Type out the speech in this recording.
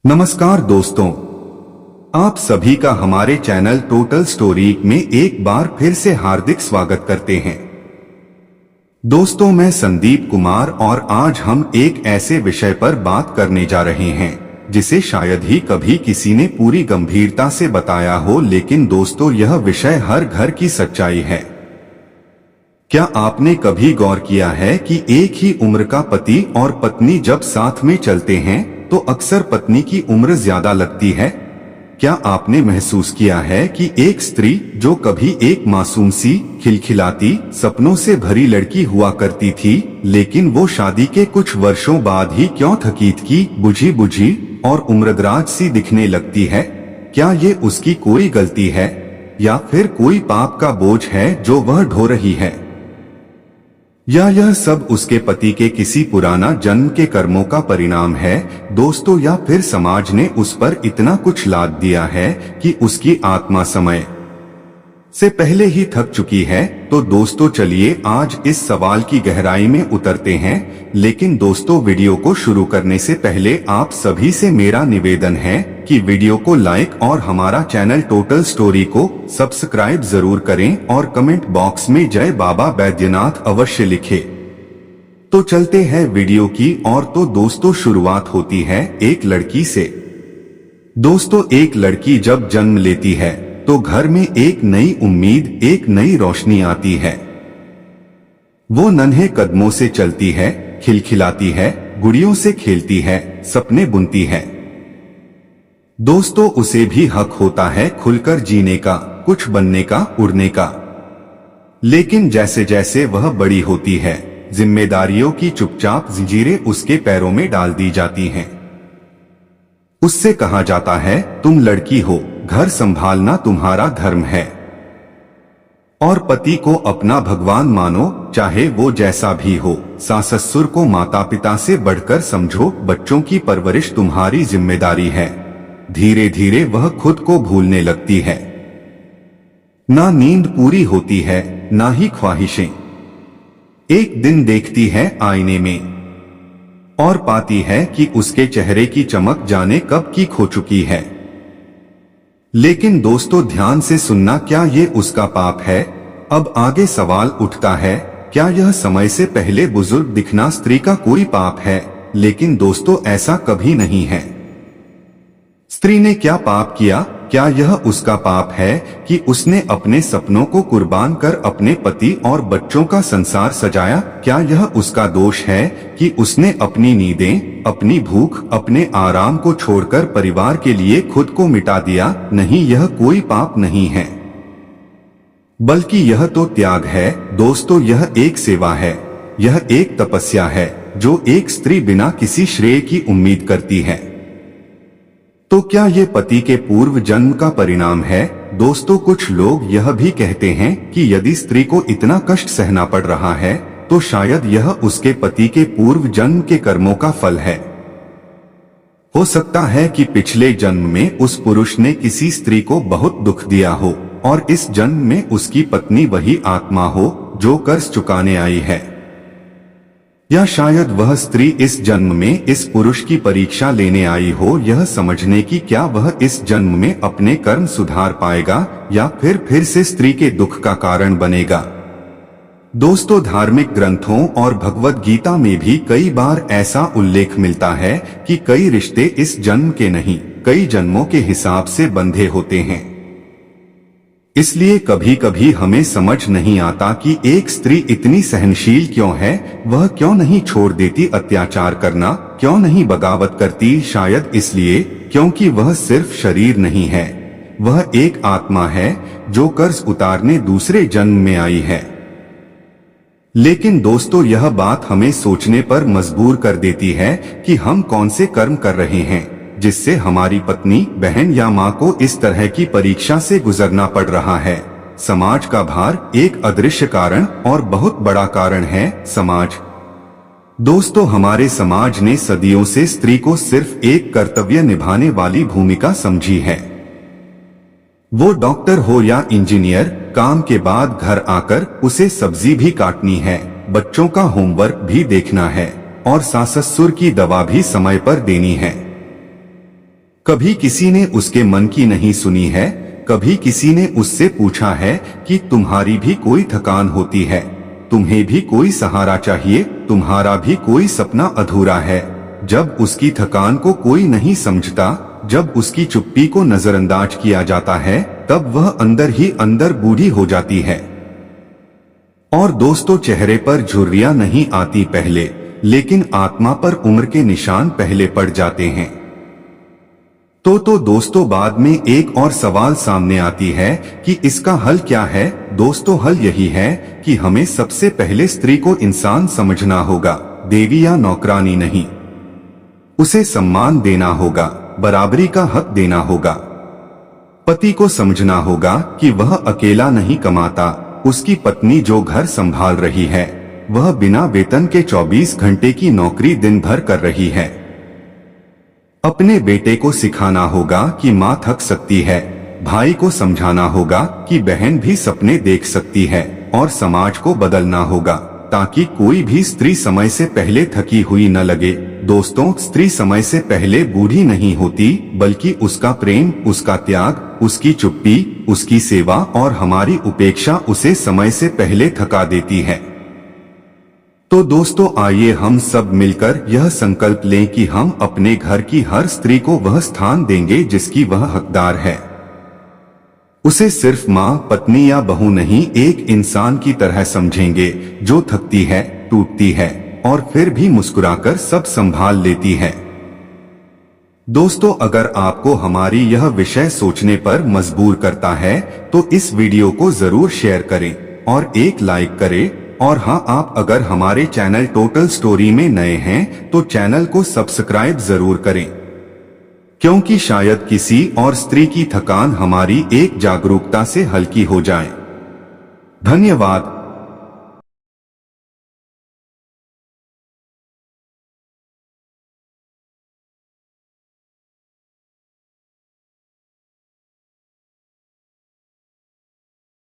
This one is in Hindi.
नमस्कार दोस्तों, आप सभी का हमारे चैनल टोटल स्टोरी में एक बार फिर से हार्दिक स्वागत करते हैं। दोस्तों, मैं संदीप कुमार और आज हम एक ऐसे विषय पर बात करने जा रहे हैं जिसे शायद ही कभी किसी ने पूरी गंभीरता से बताया हो, लेकिन दोस्तों यह विषय हर घर की सच्चाई है। क्या आपने कभी गौर किया है कि एक ही उम्र का पति और पत्नी जब साथ में चलते हैं तो अक्सर पत्नी की उम्र ज्यादा लगती है? क्या आपने महसूस किया है कि एक स्त्री जो कभी एक मासूम सी, खिलखिलाती, सपनों से भरी लड़की हुआ करती थी, लेकिन वो शादी के कुछ वर्षों बाद ही क्यों थकी बुझी बुझी और उम्रदराज सी दिखने लगती है? क्या ये उसकी कोई गलती है या फिर कोई पाप का बोझ है जो वह ढो रही है, या यह सब उसके पति के किसी पुराना जन्म के कर्मों का परिणाम है दोस्तों, या फिर समाज ने उस पर इतना कुछ लाद दिया है कि उसकी आत्मा समय से पहले ही थक चुकी है? तो दोस्तों चलिए आज इस सवाल की गहराई में उतरते हैं। लेकिन दोस्तों, वीडियो को शुरू करने से पहले आप सभी से मेरा निवेदन है कि वीडियो को लाइक और हमारा चैनल टोटल स्टोरी को सब्सक्राइब जरूर करें और कमेंट बॉक्स में जय बाबा बैद्यनाथ अवश्य लिखें। तो चलते हैं वीडियो की ओर। तो दोस्तों शुरुआत होती है एक लड़की से। दोस्तों, एक लड़की जब जन्म लेती है तो घर में एक नई उम्मीद, एक नई रोशनी आती है। वो नन्हे कदमों से चलती है, खिलखिलाती है, गुड़ियों से खेलती है, सपने बुनती है। दोस्तों, उसे भी हक होता है खुलकर जीने का, कुछ बनने का, उड़ने का। लेकिन जैसे जैसे वह बड़ी होती है, जिम्मेदारियों की चुपचाप जंजीरें उसके पैरों में डाल दी जाती हैं। उससे कहा जाता है, तुम लड़की हो, घर संभालना तुम्हारा धर्म है, और पति को अपना भगवान मानो, चाहे वो जैसा भी हो। सास ससुर को माता पिता से बढ़कर समझो, बच्चों की परवरिश तुम्हारी जिम्मेदारी है। धीरे धीरे वह खुद को भूलने लगती है। ना नींद पूरी होती है, ना ही ख्वाहिशें। एक दिन देखती है आईने में और पाती है कि उसके चेहरे की चमक जाने कब की खो चुकी है। लेकिन दोस्तों ध्यान से सुनना, क्या ये उसका पाप है? अब आगे सवाल उठता है, क्या यह समय से पहले बुजुर्ग दिखना स्त्री का कोई पाप है? लेकिन दोस्तों ऐसा कभी नहीं है। स्त्री ने क्या पाप किया? क्या यह उसका पाप है कि उसने अपने सपनों को कुर्बान कर अपने पति और बच्चों का संसार सजाया? क्या यह उसका दोष है कि उसने अपनी नींदें, अपनी भूख, अपने आराम को छोड़कर परिवार के लिए खुद को मिटा दिया? नहीं, यह कोई पाप नहीं है, बल्कि यह तो त्याग है। दोस्तों, यह एक सेवा है, यह एक तपस्या है जो एक स्त्री बिना किसी श्रेय की उम्मीद करती है। तो क्या ये पति के पूर्व जन्म का परिणाम है? दोस्तों, कुछ लोग यह भी कहते हैं कि यदि स्त्री को इतना कष्ट सहना पड़ रहा है तो शायद यह उसके पति के पूर्व जन्म के कर्मों का फल है। हो सकता है कि पिछले जन्म में उस पुरुष ने किसी स्त्री को बहुत दुख दिया हो और इस जन्म में उसकी पत्नी वही आत्मा हो जो कर्ज चुकाने आई है। या शायद वह स्त्री इस जन्म में इस पुरुष की परीक्षा लेने आई हो, यह समझने की क्या वह इस जन्म में अपने कर्म सुधार पाएगा या फिर से स्त्री के दुख का कारण बनेगा। दोस्तों, धार्मिक ग्रंथों और भगवद गीता में भी कई बार ऐसा उल्लेख मिलता है कि कई रिश्ते इस जन्म के नहीं, कई जन्मों के हिसाब से बंधे होते हैं। इसलिए कभी कभी हमें समझ नहीं आता कि एक स्त्री इतनी सहनशील क्यों है। वह क्यों नहीं छोड़ देती अत्याचार करना, क्यों नहीं बगावत करती? शायद इसलिए क्योंकि वह सिर्फ शरीर नहीं है, वह एक आत्मा है जो कर्ज उतारने दूसरे जन्म में आई है। लेकिन दोस्तों, यह बात हमें सोचने पर मजबूर कर देती है कि हम कौन से कर्म कर रहे हैं जिससे हमारी पत्नी, बहन या माँ को इस तरह की परीक्षा से गुजरना पड़ रहा है। समाज का भार एक अदृश्य कारण और बहुत बड़ा कारण है, समाज। दोस्तों, हमारे समाज ने सदियों से स्त्री को सिर्फ एक कर्तव्य निभाने वाली भूमिका समझी है। वो डॉक्टर हो या इंजीनियर, काम के बाद घर आकर उसे सब्जी भी काटनी है, बच्चों का होमवर्क भी देखना है और सास ससुर की दवा भी समय पर देनी है। कभी किसी ने उसके मन की नहीं सुनी है, कभी किसी ने उससे पूछा है कि तुम्हारी भी कोई थकान होती है, तुम्हें भी कोई सहारा चाहिए, तुम्हारा भी कोई सपना अधूरा है। जब उसकी थकान को कोई नहीं समझता, जब उसकी चुप्पी को नजरअंदाज किया जाता है, तब वह अंदर ही अंदर बूढ़ी हो जाती है। और दोस्तों, चेहरे पर झुर्रियां नहीं आती पहले, लेकिन आत्मा पर उम्र के निशान पहले पड़ जाते हैं। तो दोस्तों, बाद में एक और सवाल सामने आती है कि इसका हल क्या है। दोस्तों, हल यही है कि हमें सबसे पहले स्त्री को इंसान समझना होगा, देवी या नौकरानी नहीं। उसे सम्मान देना होगा, बराबरी का हक देना होगा। पति को समझना होगा कि वह अकेला नहीं कमाता, उसकी पत्नी जो घर संभाल रही है, वह बिना वेतन के 24 घंटे की नौकरी दिन भर कर रही है। अपने बेटे को सिखाना होगा कि माँ थक सकती है, भाई को समझाना होगा कि बहन भी सपने देख सकती है, और समाज को बदलना होगा ताकि कोई भी स्त्री समय से पहले थकी हुई न लगे। दोस्तों, स्त्री समय से पहले बूढ़ी नहीं होती, बल्कि उसका प्रेम, उसका त्याग, उसकी चुप्पी, उसकी सेवा और हमारी उपेक्षा उसे समय से पहले थका देती है। तो दोस्तों, आइए हम सब मिलकर यह संकल्प लें कि हम अपने घर की हर स्त्री को वह स्थान देंगे जिसकी वह हकदार है। उसे सिर्फ माँ, पत्नी या बहू नहीं, एक इंसान की तरह समझेंगे जो थकती है, टूटती है और फिर भी मुस्कुराकर सब संभाल लेती है। दोस्तों, अगर आपको हमारी यह विषय सोचने पर मजबूर करता है तो इस वीडियो को जरूर शेयर करें और एक लाइक करें। और हाँ, आप अगर हमारे चैनल टोटल स्टोरी में नए हैं तो चैनल को सब्सक्राइब जरूर करें, क्योंकि शायद किसी और स्त्री की थकान हमारी एक जागरूकता से हल्की हो जाए। धन्यवाद।